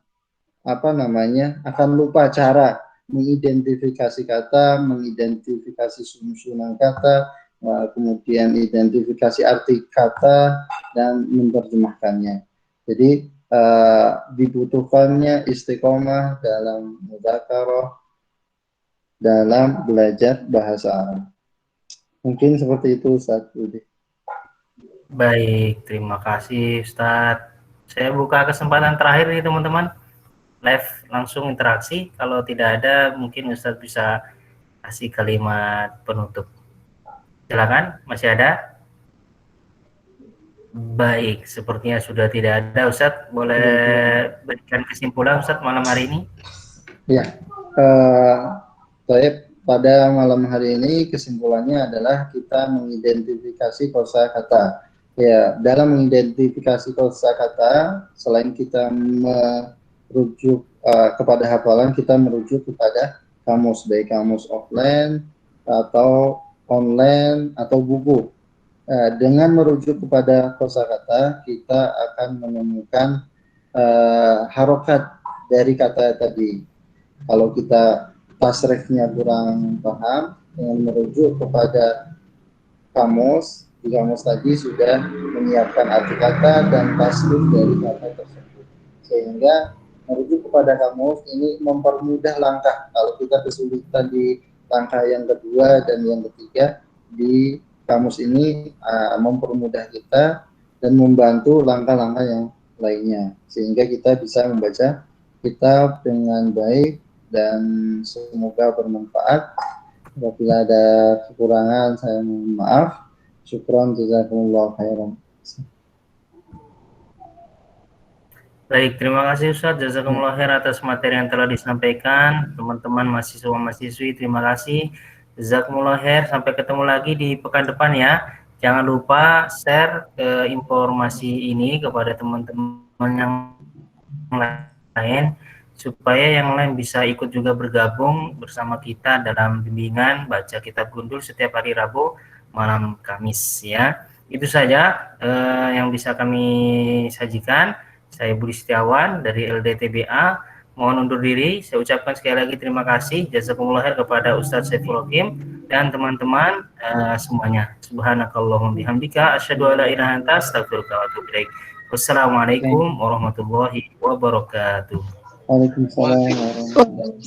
apa namanya, akan lupa cara mengidentifikasi kata, mengidentifikasi susunan kata, kemudian identifikasi arti kata dan menerjemahkannya. Jadi dibutuhkannya istiqomah dalam mudzakarah, dalam belajar bahasa Arab. Mungkin seperti itu Ustaz Budi. Baik, terima kasih Ustadz. Saya buka kesempatan terakhir nih teman-teman. Live langsung interaksi. Kalau tidak ada, mungkin Ustadz bisa kasih kalimat penutup. Silakan, masih ada? Baik, sepertinya sudah tidak ada Ustadz. Boleh berikan kesimpulan Ustadz malam hari ini? Ya, Pada malam hari ini kesimpulannya adalah kita mengidentifikasi kosakata. Ya, dalam mengidentifikasi kosakata, selain kita merujuk kepada hafalan, kita merujuk kepada kamus, baik kamus offline atau online atau buku. Dengan merujuk kepada kosakata, kita akan menemukan harokat dari kata tadi. Kalau kita tasrifnya kurang paham, dengan merujuk kepada kamus, di kamus tadi sudah menyiapkan arti kata dan tasrif dari kata tersebut. Sehingga merujuk kepada kamus ini mempermudah langkah. Kalau kita kesulitan di langkah yang kedua dan yang ketiga, di kamus ini mempermudah kita dan membantu langkah-langkah yang lainnya. Sehingga kita bisa membaca kitab dengan baik dan semoga bermanfaat. Apabila ada kekurangan saya mohon maaf. Syukran, jazakumullah khairan. Baik, terima kasih Ustaz jazakumullah khair atas materi yang telah disampaikan. Teman-teman mahasiswa-mahasiswi, terima kasih. Jazakumullah khair, sampai ketemu lagi di pekan depan ya. Jangan lupa share informasi ini kepada teman-teman yang lain, supaya yang lain bisa ikut juga bergabung bersama kita dalam bimbingan baca kitab gundul setiap hari Rabu malam Kamis ya. Itu saja yang bisa kami sajikan. Saya Budi Setiawan dari LDTBA, mohon undur diri. Saya ucapkan sekali lagi terima kasih jazakumullah khair kepada Ustadz Saiful Hakim dan teman-teman semuanya. Subhanakallahumma bihamdika asyhadu an la ilaha illa anta astaghfiruka wa atubu ilaik. Wassalamualaikum warahmatullahi wabarakatuh. Waalaikumsalam warahmatullahi wabarakatuh.